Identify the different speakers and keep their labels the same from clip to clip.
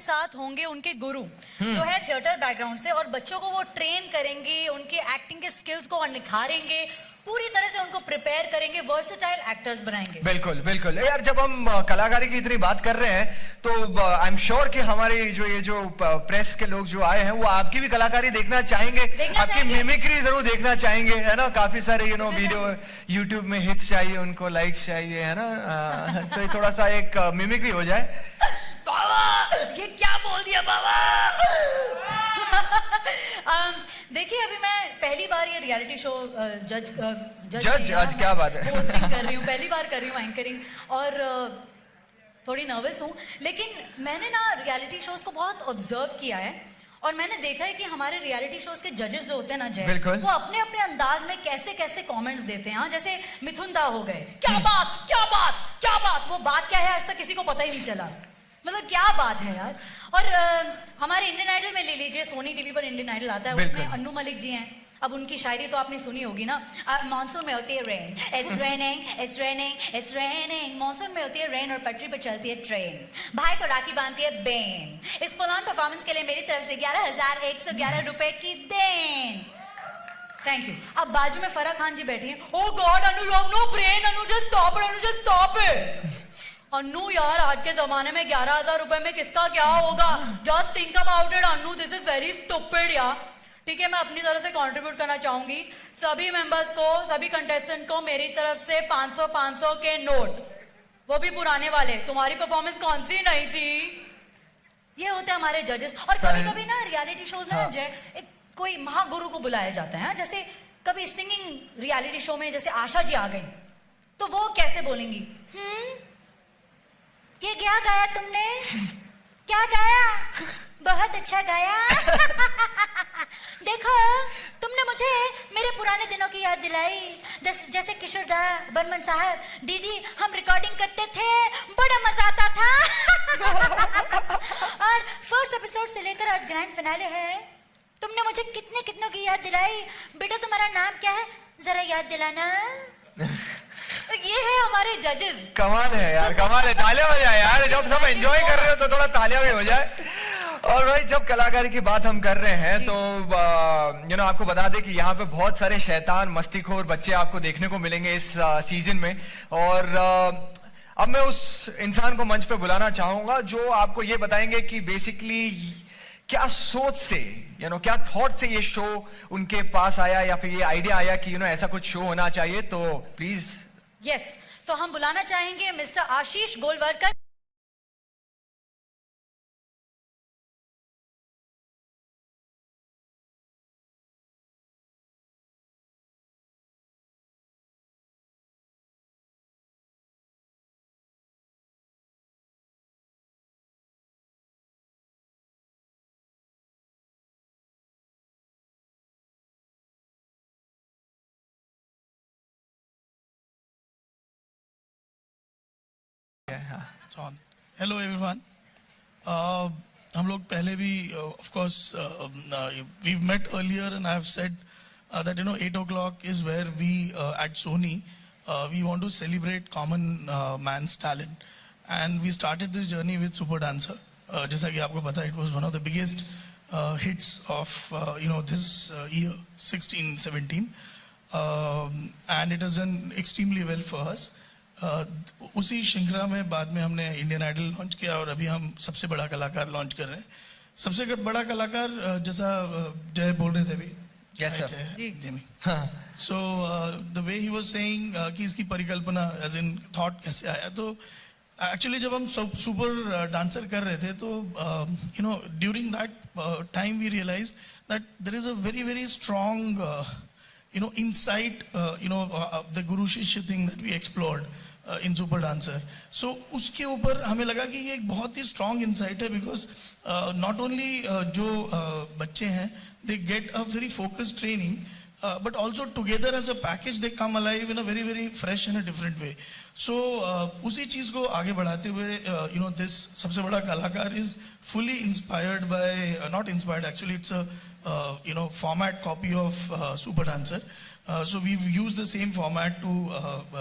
Speaker 1: साथ होंगे उनके गुरु जो है थिएटर बैकग्राउंड से, और बच्चों को वो ट्रेन करेंगे, उनके एक्टिंग के स्किल्स को और निखारेंगे, पूरी तरह से उनको प्रिपेयर करेंगे, वर्सेटाइल एक्टर्स बनाएंगे।
Speaker 2: बिल्कुल बिल्कुल यार, जब हम कलाकारी की इतनी बात कर रहे हैं तो आई एम श्योर कि हमारे जो प्रेस के लोग जो आए हैं वो आपकी भी कलाकारी देखना चाहेंगे, आपकी मिमिक्री जरूर देखना चाहेंगे, है ना। काफी सारे वीडियो यूट्यूब में हिट्स चाहिए उनको, लाइक्स चाहिए, है ना। तो थोड़ा सा एक मिमिक्री हो जाए।
Speaker 1: बाबा ये क्या बोल दिया बाबा। देखिए अभी मैं पहली बार ये रियलिटी शो जज
Speaker 2: आज क्या बात है,
Speaker 1: होस्टिंग कर रही हूँ, पहली बार कर रही हूँ एंकरिंग, और थोड़ी नर्वस हूँ। लेकिन मैंने ना रियलिटी शोज को बहुत ऑब्जर्व किया है, और मैंने देखा है कि हमारे रियलिटी शोज के जजेस जो होते हैं ना जय, वो अपने अपने अंदाज में कैसे कैसे कमेंट्स देते हैं। जैसे मिथुन दा हो गए, क्या बात क्या बात क्या बात, वो बात क्या है आज तक किसी को पता ही नहीं चला, मतलब क्या बात है यार। और हमारे इंडियन आइडल में ले लीजिए, सोनी टीवी पर इंडियन आइडल आता है, उसमें अन्नू मलिक जी हैं। अब उनकी शायरी तो आपने सुनी होगी ना, मानसून में होती है rain, it's raining it's raining it's raining, monsoon में होती है रेन और पटरी पर चलती है ट्रेन, भाई को राखी बांधती है बेन, इस फुल-ऑन परफॉर्मेंस के लिए मेरी तरफ से 11,111 रुपए की देन। Thank you. अब बाजू में फराह खान जी बैठी हैं, oh God Anu you have no brain, Anu just stop it, Anu just stop it. Annu यार आज के जमाने में 11,000 रुपए में किसका क्या होगा, just think about it Annu, this is very stupid यार। ठीक है, मैं अपनी तरफ से कंट्रीब्यूट करना चाहूंगी, सभी मेंबर्स को, सभी कंटेस्टेंट को मेरी तरफ से 500 के नोट, वो भी पुराने वाले। तुम्हारी परफॉर्मेंस कौन सी नहीं थी। ये होते हैं हमारे जजेस। और कभी कभी ना रियलिटी शोज में एक कोई महागुरु को बुलाया जाता है, जैसे कभी सिंगिंग रियलिटी शो में जैसे आशा जी आ गई, तो वो कैसे बोलेंगी, ये क्या गाया तुमने, क्या गाया, बहुत अच्छा गाया। देखो तुमने मुझे मेरे पुराने दिनों की याद दिलाई, जैसे किशोर दा, बर्मन साहब, दीदी हम रिकॉर्डिंग करते थे, बड़ा मजा आता था। और फर्स्ट एपिसोड से लेकर आज ग्रैंड फिनाले है, तुमने मुझे कितनों की याद दिलाई। बेटा तुम्हारा नाम क्या है, जरा याद दिलाना। ये है हमारे जजेस।
Speaker 2: कमाल है यार, कमाल है, तालियां हो जाए यार, जब सब एंजॉय कर रहे हो तो थोड़ा तालियां भी हो जाए। और भाई जब कलाकारी की बात हम कर रहे हैं तो आपको बता दें कि यहाँ पे बहुत सारे शैतान मस्तीखोर बच्चे आपको देखने को मिलेंगे इस सीजन में। और अब मैं उस इंसान को मंच पे बुलाना चाहूंगा जो आपको ये बताएंगे कि बेसिकली क्या सोच से क्या थॉट से ये शो उनके पास आया, या फिर ये आइडिया आया कि ऐसा कुछ शो होना चाहिए। तो प्लीज
Speaker 1: यस, तो हम बुलाना चाहेंगे mister Ashish Golwalkar.
Speaker 3: It's on. Hello everyone. हम लोग पहले भी of course we've met earlier and I have said that 8 o'clock is where we at Sony we want to celebrate common man's talent, and we started this journey with Super Dancer. जैसा कि आपको पता है, it was one of the biggest hits of this year 16-17, and it has done extremely well for us. उसी श्रृंखला में बाद में हमने इंडियन आइडल लॉन्च किया, और अभी हम सबसे बड़ा कलाकार लॉन्च कर रहे हैं. सबसे बड़ा कलाकार जैसा जय बोल रहे थे अभी.
Speaker 2: Yes, sir.
Speaker 3: Jimmy. So the way he was saying कि इसकी परिकल्पना as in thought कैसे आया, तो actually जब हम सुपर डांसर कर रहे थे, तो during that time we realized that there is a very strong insight, the guru shishya thing that we explored in Super Dancer. So उसके ऊपर हमें लगा कि ये एक बहुत ही strong insight है, because not only जो बच्चे हैं, they get a very focused training, but also together as a package they come alive in a very fresh and a different way. So उसी चीज को आगे बढ़ाते हुए this सबसे बड़ा कलाकार is fully inspired by not inspired, actually it's a format copy of Super Dancer. So we've used the same format to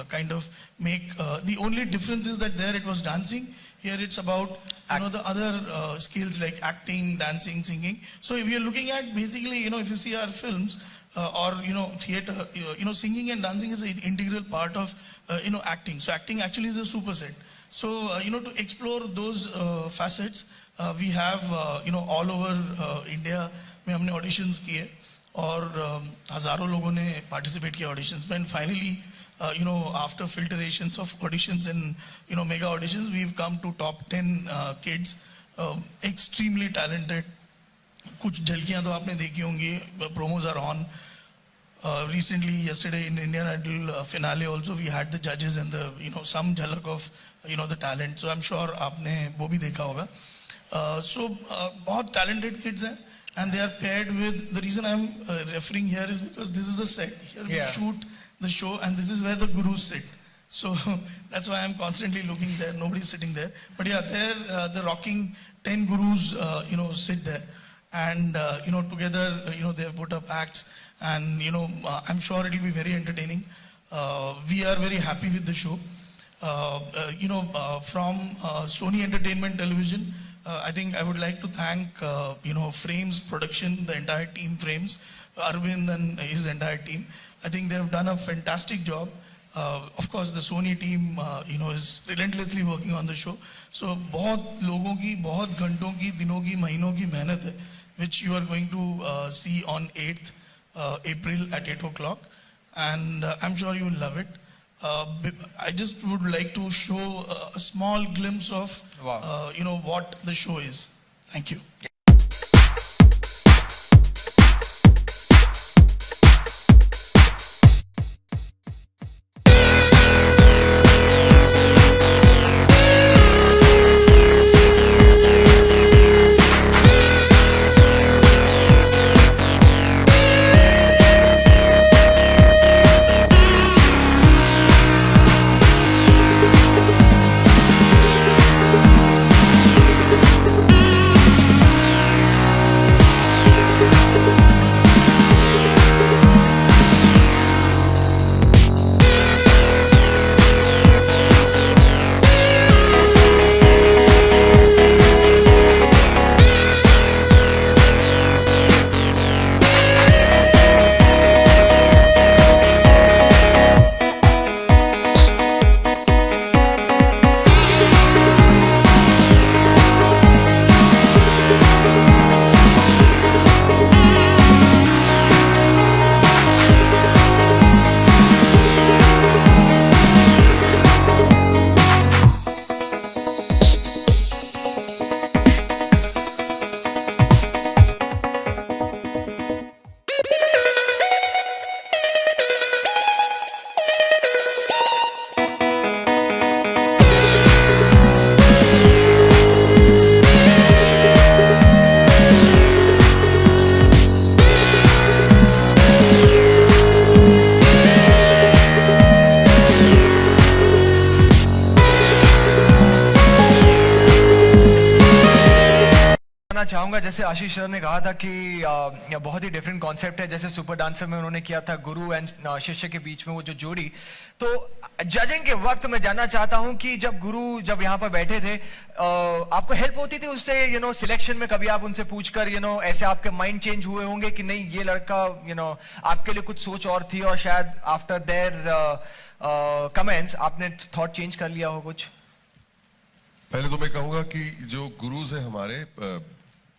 Speaker 3: kind of make the only difference is that there it was dancing, here it's about the other skills like acting, dancing, singing. So if you're looking at basically if you see our films or theater, singing and dancing is an integral part of acting. So acting actually is a superset. So to explore those facets, we have all over India में हमने auditions किए, और हजारों लोगों ने participate किया auditions में, and finally after filtrations of auditions and mega auditions, we've come to top 10 kids, extremely talented. कुछ झलकियां तो आपने देखी होंगी, promos are on. Recently, yesterday in Indian Idol finale also, we had the judges and the some jhalak of the talent. So I'm sure आपने वो भी देखा होगा. So बहुत talented kids हैं, and they are paired with, the reason I'm referring here is because this is the set. Here we shoot the show, and this is where the gurus sit. So that's why I'm constantly looking there. Nobody's sitting there. But yeah, there the rocking 10 gurus, sit there. And, together, they have put up acts, and, I'm sure it'll be very entertaining. We are very happy with the show. From Sony Entertainment Television, I think I would like to thank, Frames Production, the entire team Frames, Arvind and his entire team. I think they have done a fantastic job. Of course, the Sony team, is relentlessly working on the show. So, बहुत लोगों की, बहुत घंटों की, दिनों की, महीनों की मेहनत है, which you are going to see on 8th April at 8 o'clock. And I'm sure you will love it. I just would like to show a small glimpse of, what the show is. Thank you.
Speaker 2: जानना चाहूंगा, जैसे आशीष sir ने कहा था कि बहुत ही different concept है, जैसे सुपर डांसर में उन्होंने किया था गुरु एंड शिष्य के बीच में वो जो जोड़ी। तो जजिंग के वक्त मैं जानना चाहता हूं कि जब गुरु जब यहाँ पर बैठे थे, आपको हेल्प होती थी उससे सिलेक्शन में? कभी आप उनसे पूछकर ऐसे आपके माइंड चेंज हुए होंगे कि नहीं ये लड़का आपके लिए कुछ सोच और थी और शायद आफ्टर देयर कमेंट्स आपने थॉट चेंज कर लिया हो कुछ?
Speaker 4: पहले तो मैं कहूंगा कि जो गुरुज है हमारे,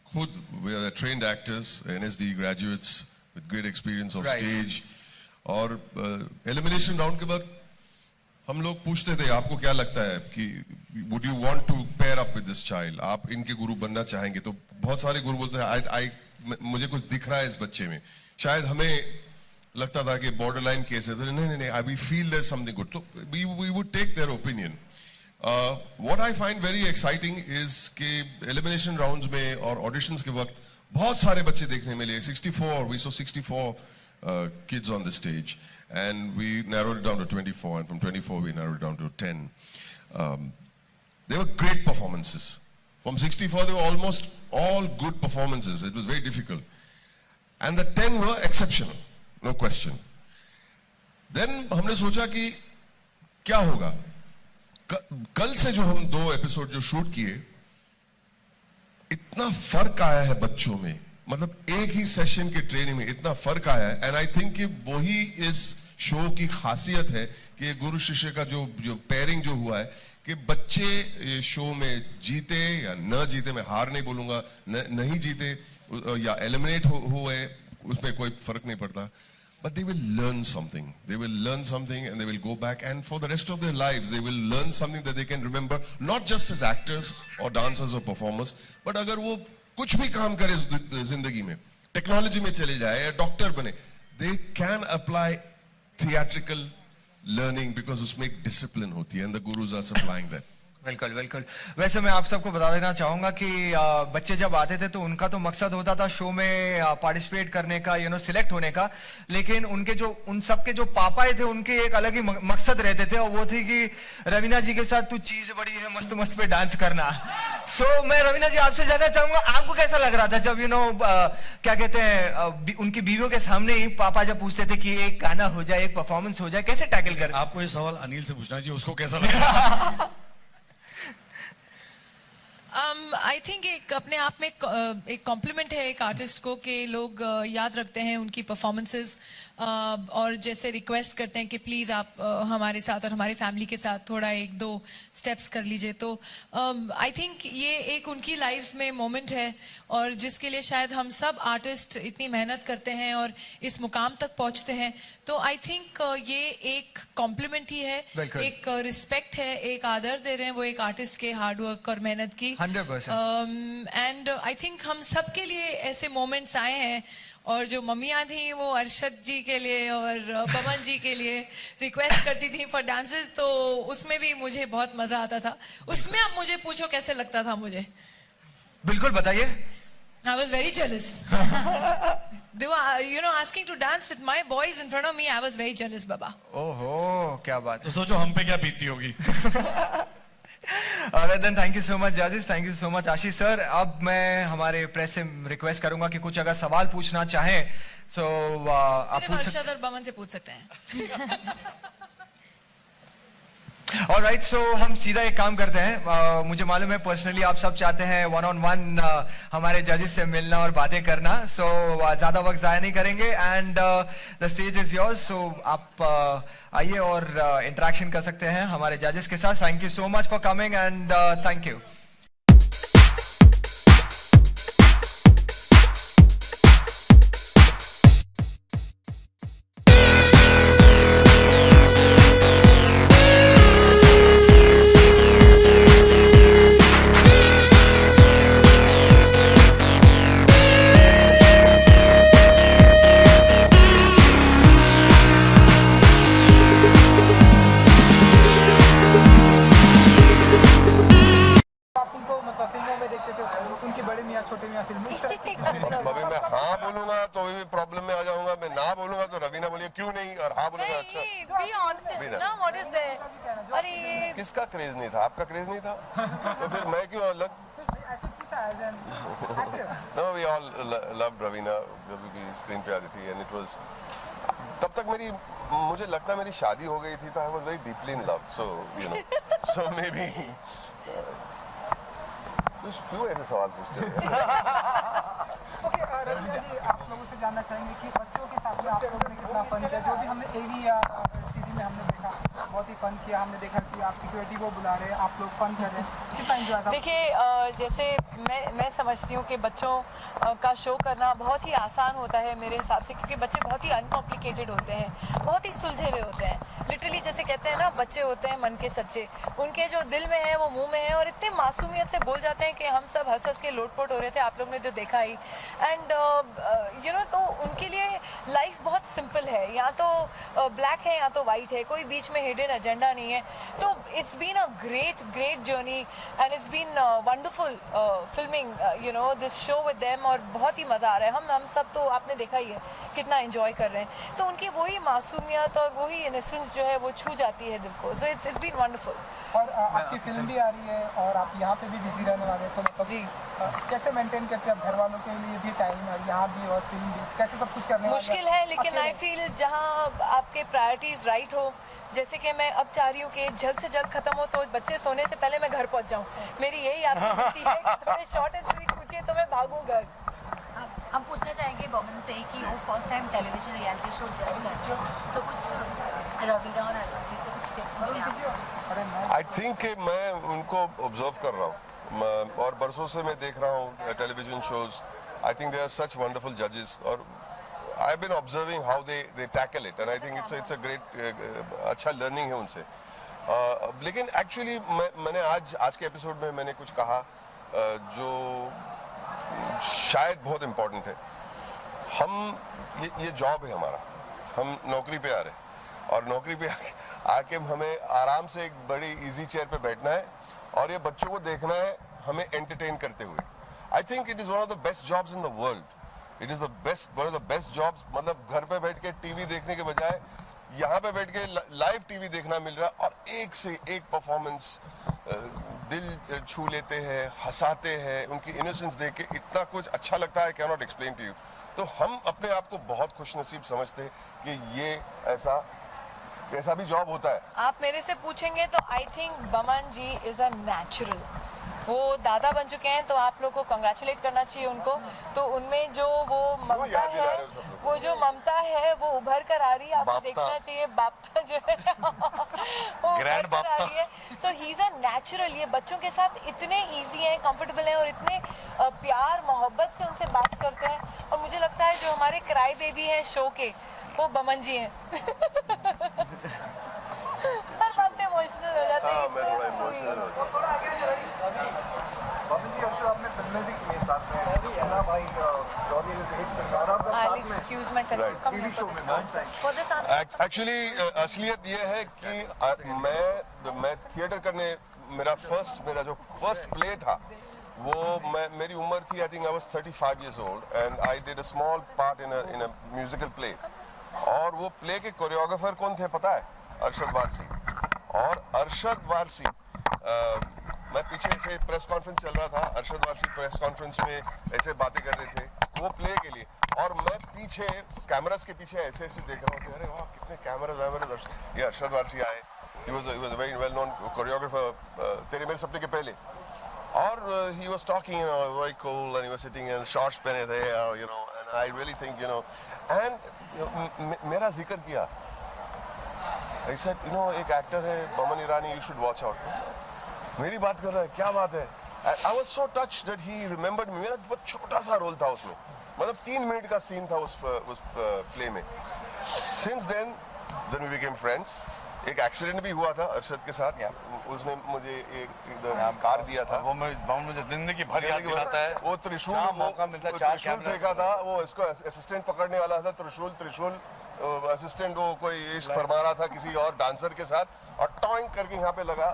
Speaker 4: खुद we are trained actors, NSD graduates with great experience of stage, और एलिमिनेशन राउंड के वक्त हम लोग पूछते थे आपको क्या लगता है कि would you want to pair up with this child, आप इनके गुरु बनना चाहेंगे? तो बहुत सारे गुरु बोलते हैं मुझे कुछ दिख रहा है इस बच्चे में। शायद हमें लगता था कि बॉर्डरलाइन केस है, तो नहीं I we feel there something good, तो we would take their opinion. What I find very exciting is कि elimination rounds में और auditions के वक्त बहुत सारे बच्चे देखने मिले। 64, we saw 64 kids on the stage, and we narrowed it down to 24, and from 24 we narrowed it down to 10. They were great performances. From 64 they were almost all good performances. It was very difficult, and the 10 were exceptional, no question. Then हमने सोचा कि क्या होगा। कल से जो हम 2 episode जो शूट किए, इतना फर्क आया है बच्चों में, मतलब एक ही सेशन के ट्रेनिंग में इतना फर्क आया है। एंड आई थिंक कि वही इस शो की खासियत है कि गुरु शिष्य का जो पेयरिंग जो हुआ है, कि बच्चे शो में जीते या न जीते, मैं हार नहीं बोलूंगा, नहीं जीते या एलिमिनेट हुए, उसमें कोई फर्क नहीं पड़ता, but they will learn something. They will learn something and they will go back, and for the rest of their lives they will learn something that they can remember, not just as actors or dancers or performers, but अगर वो कुछ भी काम करे जिंदगी में, technology में चले जाए या डॉक्टर बने, they can apply theatrical learning because उसमें एक discipline होती है, and the gurus are supplying that.
Speaker 2: बिल्कुल बिल्कुल। वैसे मैं आप सबको बता देना चाहूंगा कि बच्चे जब आते थे तो उनका तो मकसद होता था शो में पार्टिसिपेट करने का, सिलेक्ट होने का, लेकिन उन सबके जो पापाए थे उनके एक अलग ही मकसद रहते थे, और वो थी कि रवीना जी के साथ तू चीज बड़ी है, मस्त मस्त पे डांस करना। मैं रवीना जी आपसे जानना चाहूंगा, आपको कैसा लग रहा था जब क्या कहते हैं उनकी बीवियों के सामने ही पापा जब पूछते थे कि एक गाना हो जाए, एक परफॉर्मेंस हो जाए, कैसे टैकल कर?
Speaker 5: आपको ये सवाल अनिल से पूछना चाहिए, उसको कैसा लगा?
Speaker 6: आई थिंक एक अपने आप में एक कॉम्प्लीमेंट है एक आर्टिस्ट को कि लोग याद रखते हैं उनकी परफॉर्मेंसेस, और जैसे रिक्वेस्ट करते हैं कि प्लीज़ आप हमारे साथ और हमारी फैमिली के साथ थोड़ा 1-2 स्टेप्स कर लीजिए। तो आई थिंक ये एक उनकी लाइफ में मोमेंट है, और जिसके लिए शायद हम सब आर्टिस्ट इतनी मेहनत करते हैं और इस मुकाम तक पहुंचते हैं। तो आई थिंक ये एक कॉम्प्लीमेंट ही है, एक रिस्पेक्ट है, एक आदर दे रहे हैं वो एक आर्टिस्ट के हार्डवर्क और मेहनत की।
Speaker 2: 100%।
Speaker 6: एंड आई थिंक हम सब के लिए ऐसे मोमेंट्स आए हैं, और जो मम्मियाँ थी वो अरशद जी के लिए और पवन जी के लिए रिक्वेस्ट करती थी फॉर डांसेस, तो उसमें भी मुझे बहुत मजा आता था। उसमें आप मुझे पूछो कैसे लगता था मुझे?
Speaker 2: बिल्कुल बताइए।
Speaker 6: I was very jealous. They were, asking to dance with my boys in front of me. I was very jealous, Baba.
Speaker 2: ओहो, क्या बात।
Speaker 5: तो सोचो हम पे क्या बीतती होगी।
Speaker 2: Alright then, thank you so much judges, thank you so much Ashish sir. अब मैं हमारे प्रेस से रिक्वेस्ट करूंगा कि कुछ अगर सवाल पूछना चाहें तो आप
Speaker 6: सिर्फ अरशद और बमन से पूछ सकते हैं।
Speaker 2: Alright, so हम सीधा एक काम करते हैं। मुझे मालूम है पर्सनली आप सब चाहते हैं 1-on-1 हमारे जजेस से मिलना और बातें करना, so ज्यादा वक्त जाया नहीं करेंगे, and the stage is yours. So आप आइए और इंटरेक्शन कर सकते हैं हमारे जजेस के साथ। Thank you so much for coming and thank you.
Speaker 4: अभी मैं हाँ बोलूंगा तो अभी भी प्रॉब्लम में आ जाऊंगा, मैं ना बोलूंगा तो रवीना बोलिए क्यों नहीं, और हाँ बोलूंगा अच्छा।
Speaker 6: अरे
Speaker 4: किसका क्रेज नहीं था? आपका क्रेज नहीं था? तो फिर मैं क्यों अलग?
Speaker 7: कैसा as an actor?
Speaker 4: No, we all loved Ravina जब भी स्क्रीन पे आती थी, and it was तब तक मुझे लगता है मेरी शादी हो गई थी, तो I was very deeply in love, so you know, so maybe क्यों ऐसे सवाल पूछते हो?
Speaker 7: ओके, रवीना जी, आप लोगों से जानना चाहेंगे कि बच्चों के साथ में आप लोगों ने कितना फन किया? जो भी हमने एवी या सीडी में हमने देखा, बहुत ही फन किया। हमने देखा कि आप सिक्योरिटी को बुला रहे हैं, आप लोग फन कर रहे हैं, कितना एंजॉय था?
Speaker 6: देखिए, जैसे मैं समझती हूँ कि बच्चों का शो करना बहुत ही आसान होता है मेरे हिसाब से, क्योंकि बच्चे बहुत ही अनकॉम्प्लिकेटेड होते हैं, बहुत ही सुलझे हुए होते हैं। लिटरली जैसे कहते हैं ना, बच्चे होते हैं मन के सच्चे, उनके जो दिल में है वो मुंह में है, और इतने मासूमियत से बोल जाते हैं कि हम सब हंस हंस के लोटपोट हो रहे थे, आप लोग ने तो देखा ही। एंड यू नो, तो उनके लिए लाइफ बहुत सिंपल है, या तो ब्लैक है या तो वाइट है, कोई बीच में हिडन एजेंडा नहीं है। तो it's been a great journey, and it's been wonderful filming you know this show with them, और बहुत ही मज़ा आ रहा है। हम सब तो आपने देखा ही है कितना एंजॉय कर रहे हैं, तो उनकी वही मासूमियत और वही इनोसेंस जो है वो छू जाती है दिल को। So it's been wonderful.
Speaker 7: और आपकी फिल्म भी आ रही है और आप यहाँ पे भी बिजी रहने वाले हैं, तो मतलब
Speaker 6: जी।
Speaker 7: कैसे मेंटेन करके आप घर वालों के लिए भी टाइम और यहाँ भी और फिल्म भी, कैसे सब कुछ करने वाले हैं?
Speaker 6: मुश्किल है, लेकिन
Speaker 7: अकेले?
Speaker 6: आई फील जहाँ आपके प्रायोरिटीज राइट हो, जैसे कि मैं अब चाह रही हूँ कि जल्द से जल्द खत्म हो, तो बच्चे सोने से पहले मैं घर पहुँच जाऊँ। मेरी यही आपसे विनती है कि थोड़े शॉर्ट एंड स्वीट पूछिए तो मैं भागूँ घर।
Speaker 8: हम पूछना चाहेंगे बमन से कि वो first time television reality show जज कर रहे हैं, तो कुछ रवीना और अर्शद जी से कुछ टिप्स मिले आपको?
Speaker 4: आई थिंक कि मैं उनको ऑब्जर्व कर रहा हूँ, और बरसों से मैं देख रहा हूँ television shows. I think they are such wonderful जजेस, और I have been observing how they tackle it, and I think it's a great अच्छा लर्निंग है उनसे। लेकिन एक्चुअली मैंने आज के एपिसोड में मैंने कुछ कहा जो शायद बहुत इम्पोर्टेंट है। ये जॉब है हमारा, हम नौकरी पे आ रहे हैं, और नौकरी पे आके हमें आराम से एक बड़ी इजी चेयर पे बैठना है और ये बच्चों को देखना है हमें एंटरटेन करते हुए। I think it is one of the best jobs in the world. It is one of the best jobs. मतलब घर पे बैठ के टीवी देखने के बजाय यहाँ पे बैठ के लाइव टीवी देखना मिल रहा है, और एक से एक परफॉर्मेंस दिल छू लेते हैं, हंसाते हैं, उनकी इनोसेंस देख के इतना कुछ अच्छा लगता है, can not explain to you. तो हम अपने आप को बहुत खुशनसीब समझते हैं कि ये ऐसा भी जॉब होता है।
Speaker 6: आप मेरे से पूछेंगे तो I think Boman ji is a natural. वो दादा बन चुके हैं, तो आप लोग को कंग्रेचुलेट करना चाहिए उनको। तो उनमें जो वो ममता है, वो जो ममता है वो उभर कर आ रही है, आपको देखना चाहिए। बापता जो है वो उभर कर आ रही है। सो ही इज अ नेचुरल। ये बच्चों के साथ इतने इजी हैं, कंफर्टेबल हैं, और इतने प्यार मोहब्बत से उनसे बात करते हैं। और मुझे लगता है जो हमारे क्राई बेबी हैं शो के, वो बमन जी हैं। हर बात पे इमोशनल हो जाते हैं। I'll excuse myself. You come here for this answer. For this answer.
Speaker 4: Actually असलियत ये है कि मैं थिएटर करने मेरा जो फर्स्ट प्ले था वो मेरी उम्र थी, I think I was 35 years old, and I did a small part in a musical play. और वो प्ले के कोरियोग्राफर कौन थे पता है? अरशद वारसी। और अरशद वारसी, मैं पीछे से प्रेस कॉन्फ्रेंस चल रहा था, अरशद वारसी प्रेस कॉन्फ्रेंस में ऐसे बातें कर रहे थे वो प्ले के लिए, और मैं पीछे कैमरास के पीछे ऐसे देख रहा हूँ कि अरे वाह कितने कैमरास। ये अरशद वारसी आए, he was a very well known choreographer, तेरे मेरे सपने के पहले। और he was talking, you know, very cool, and he was sitting in shorts पहने थे, you know, and I really think, you know, and मेरा जिक्र किया। I said, you know, एक एक्टर है Boman Irani, you should watch out। मेरी बात कर रहा है, क्या बात है? I was so touched that he remembered me। मेरा बहुत छोटा सा रोल था उसमें, मतलब 3 मिनट का सीन था उस प्ले में। Since then we became friends। एक एक्सीडेंट भी हुआ था अरशद के साथ, उसने मुझे एक कार दिया था,
Speaker 5: वो मुझे जिंदगी भर याद दिलाता है।
Speaker 4: वो त्रिशूल
Speaker 5: मौका मिलता है,
Speaker 4: त्रिशूल फेंका था, वो इसको असिस्टेंट पकड़ने वाला था, त्रिशूल असिस्टेंट वो कोई इश्क फरमा रहा था किसी और डांसर के साथ, और टॉइंग करके यहाँ पे लगा,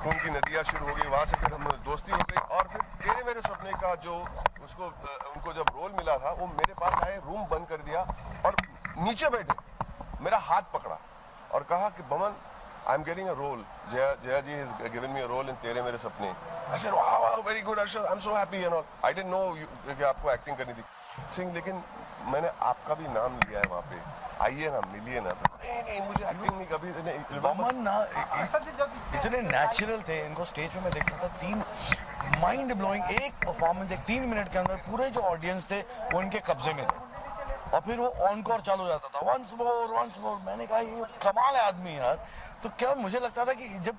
Speaker 4: खून की नदियाँ शुरू हो गई। वहाँ से फिर हम दोस्ती हो गई, और फिर तेरे मेरे सपने का जो उनको जब रोल मिला था, वो मेरे पास आए, रूम बंद कर दिया और नीचे बैठे, मेरा हाथ पकड़ा और कहा कि Boman I'm getting a role. Jaya ji has given me a role in Tere Mere Sapne. I said, wow, very good, Arshad. I'm so happy and all. I didn't know कि आपको एक्टिंग करनी थी. सिंह, लेकिन मैंने आपका भी नाम लिया है वहाँ पे. आइए ना, मिलिए ना. नहीं, मुझे एक्टिंग नहीं कभी नहीं.
Speaker 9: बमन ना इतने नेचुरल थे, इनको स्टेज पे मैं देखता था, 3 माइंड ब्लोइंग एक परफॉर्मेंस, एक 3 मिनट के अंदर पूरे जो ऑडियंस थे वो इनके कब्जे में थे, और फिर वो ऑनकोर चालू हो जाता था, वंस मोर. मैंने कहा ये कमाल है आदमी यार. तो क्या मुझे लगता था कि जब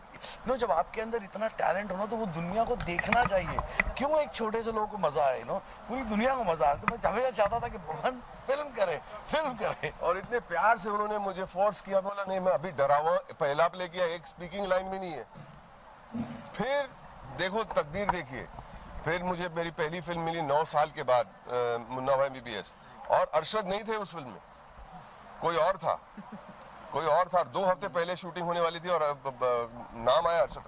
Speaker 9: आपके अंदर इतना टैलेंट हो ना, तो वो दुनिया को देखना चाहिए. क्यों एक छोटे से लोगों को मजा आए, पूरी दुनिया को मजा आए. तो मैं हमेशा चाहता था कि बमन फिल्म करे.
Speaker 4: और इतने प्यार से उन्होंने मुझे फोर्स किया. बोला नहीं, मैं अभी डरा हुआ, पहला प्ले किया, एक स्पीकिंग लाइन भी नहीं है. फिर देखो तकदीर देखिए, फिर मुझे मेरी पहली फिल्म मिली 9 साल के बाद, मुन्ना भाई MBBS, और अरशद नहीं थे उस फिल्म में, कोई और था. 2 हफ्ते पहले शूटिंग होने वाली थी और नाम आया अरशद.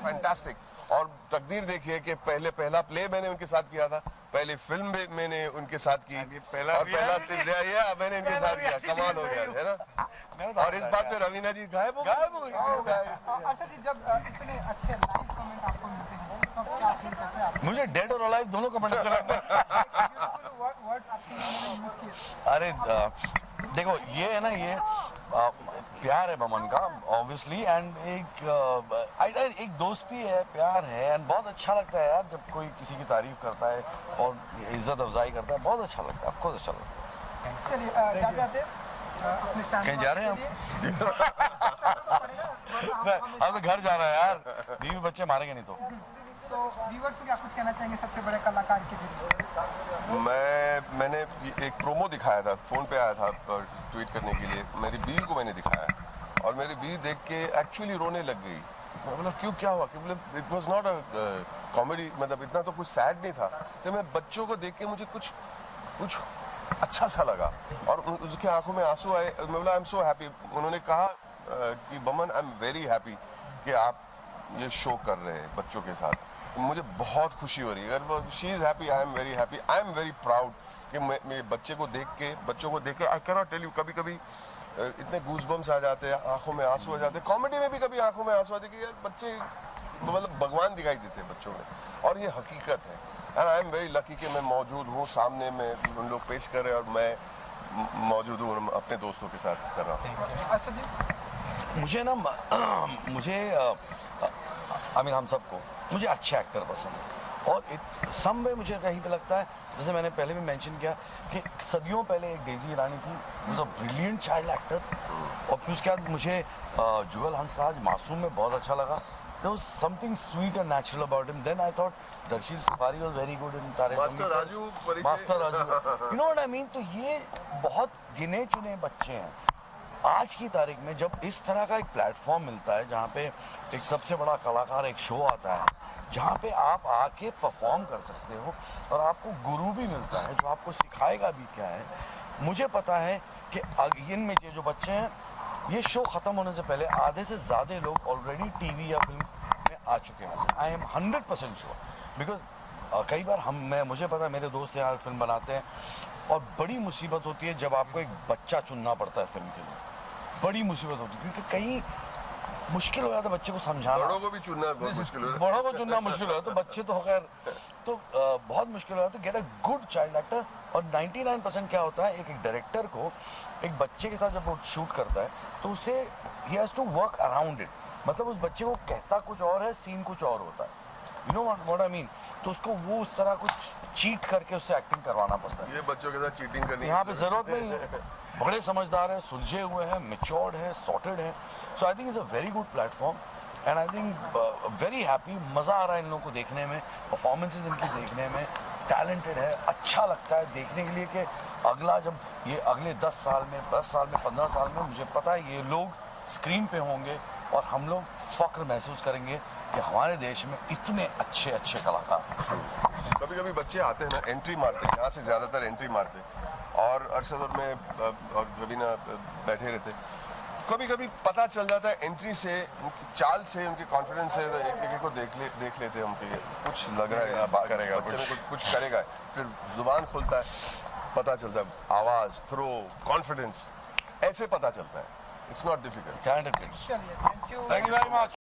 Speaker 4: फैंटास्टिक. और तकदीर देखिए कि पहला प्ले मैंने उनके साथ किया था, पहली फिल्म भी मैंने उनके साथ की, और पहला मैंने इनके साथ किया. कमाल हो गया है ना. और इस बात में रवीना जी गायब हो गए.
Speaker 7: अर्षद जी, जब इतने अच्छे लाइव कमेंट आपको मिलते हैं तो आप क्या फील करते हैं?
Speaker 9: मुझे डेड और अलाइव दोनों कमेंट अच्छे लगते हैं.
Speaker 7: वर्ड्स आपने यूज किए.
Speaker 9: अरे देखो, ये है ना, ये प्यार है बमन का ऑब्वियसली, एंड एक दोस्ती है, प्यार है, एंड बहुत अच्छा लगता है यार जब कोई किसी की तारीफ करता है और इज्जत अफजाई करता है. बहुत अच्छा लगता है, ऑफ कोर्स अच्छा लगता है.
Speaker 7: चलिए जाते अपने चैनल
Speaker 9: कहीं जा रहे हैं हम तो घर जा रहे हैं यार, बीवी बच्चे मारेंगे नहीं तो.
Speaker 7: तो व्यूअर्स को क्या कुछ कहना चाहेंगे सबसे बड़े कलाकार के जरिए?
Speaker 4: मैंने एक प्रोमो दिखाया था, फोन पे आया था ट्वीट करने के लिए. मेरी बीवी को मैंने दिखाया और मेरी बीवी देख के एक्चुअली रोने लग गई. मतलब क्यों, क्या हुआ? कि मतलब it was not a comedy, मतलब इतना तो कुछ सैड नहीं था. तो मैं बच्चों को देख के मुझे कुछ अच्छा सा लगा और उसके आंखों में आंसू आए. मैं बोला आई एम सो हैप्पी. उन्होंने कहा कि बमन आई एम वेरी हैप्पी कि आप ये शो कर रहे हैं बच्चों के साथ. मुझे बहुत खुशी हो रही है. अगर she is happy, I am very happy. I am very proud कि मैं बच्चों को देख के I can not tell you, कभी कभी इतने गूज़बम्स आ जाते हैं, आंखों में आंसू आ जाते हैं. कॉमेडी में भी कभी आंखों में आंसू आते हैं कि यार बच्चे मतलब भगवान दिखाई देते हैं बच्चों में, और ये हकीकत है. And I am very lucky कि मैं मौजूद हूँ सामने में, उन लोग पेश कर रहे हैं और मैं मौजूद हूँ अपने दोस्तों के साथ कर रहा हूँ.
Speaker 9: मुझे हम सबको, मुझे अच्छे एक्टर पसंद है, और सम में मुझे कहीं पे लगता है, जैसे मैंने पहले भी मेंशन किया कि सदियों पहले एक डेजी ईरानी थी, was a brilliant child actor, और फिर उसके बाद मुझे जुगल हंसराज मासूम में बहुत अच्छा लगा. There was something sweet and natural about him. Then I thought Darsheel Safari was very good in Taare
Speaker 4: master Raju,
Speaker 9: you know what I mean. तो ये बहुत गिने चुने बच्चे हैं. आज की तारीख में जब इस तरह का एक प्लेटफॉर्म मिलता है जहाँ पे एक सबसे बड़ा कलाकार, एक शो आता है जहाँ पे आप आके परफॉर्म कर सकते हो और आपको गुरु भी मिलता है जो आपको सिखाएगा भी क्या है. मुझे पता है कि इनमें ये जो बच्चे हैं, ये शो ख़त्म होने से पहले आधे से ज़्यादा लोग ऑलरेडी टीवी या फिल्म में आ चुके हैं. आई एम 100% श्योर, बिकॉज कई बार मुझे पता है, मेरे दोस्त यहाँ फिल्म बनाते हैं और बड़ी मुसीबत होती है जब आपको एक बच्चा चुनना पड़ता है फिल्म के लिए. बड़ी मुसीबत होती है क्योंकि कहीं मुश्किल हो जाता है बच्चे को समझाना.
Speaker 4: बड़ों को भी चुनना बहुत मुश्किल हो
Speaker 9: बड़ों को चुनना मुश्किल हो, तो बच्चे तो खैर तो बहुत मुश्किल हो जाता है. Get a good child actor. और 99% क्या होता है, एक डायरेक्टर को एक बच्चे के साथ जब वो शूट करता है तो उसे he has to work around it. मतलब उस बच्चे को कहता कुछ और है, सीन कुछ और होता है. You know what I mean. तो उसको वो उस तरह कुछ चीट करके उससे एक्टिंग करवाना पड़ता है.
Speaker 4: ये बच्चों के साथ चीटिंग करनी
Speaker 9: यहाँ पे जरूरत नहीं है. बड़े समझदार हैं, सुलझे हुए हैं, मैच्योर्ड है, सॉर्टेड है. So I think it's a very good platform and I think very happy. मज़ा आ रहा है इन लोगों को देखने में, परफॉर्मेंसेज इनकी देखने में. टैलेंटेड है, अच्छा लगता है देखने के लिए कि अगले 10 साल में, 15 साल में मुझे पता है ये लोग स्क्रीन पे होंगे और हम लोग फख्र महसूस करेंगे कि हमारे देश में इतने अच्छे अच्छे कलाकार हैं.
Speaker 4: कभी कभी बच्चे आते हैं ना, एंट्री मारते हैं, यहाँ से ज़्यादातर एंट्री मारते हैं, और अरशद और मैं और रवीना बैठे रहते. कभी कभी पता चल जाता है एंट्री से, उनकी चाल से, उनके कॉन्फिडेंस से, एक को देख लेते हैं उनके, कुछ लग रहा है बात करेगा, बच्चे में कुछ करेगा. फिर जुबान खुलता है, पता चलता है, आवाज़, थ्रो, कॉन्फिडेंस, ऐसे पता चलता है.
Speaker 5: It's not difficult.
Speaker 9: talented kids.
Speaker 7: चलिए, thank you
Speaker 5: Thank you very much.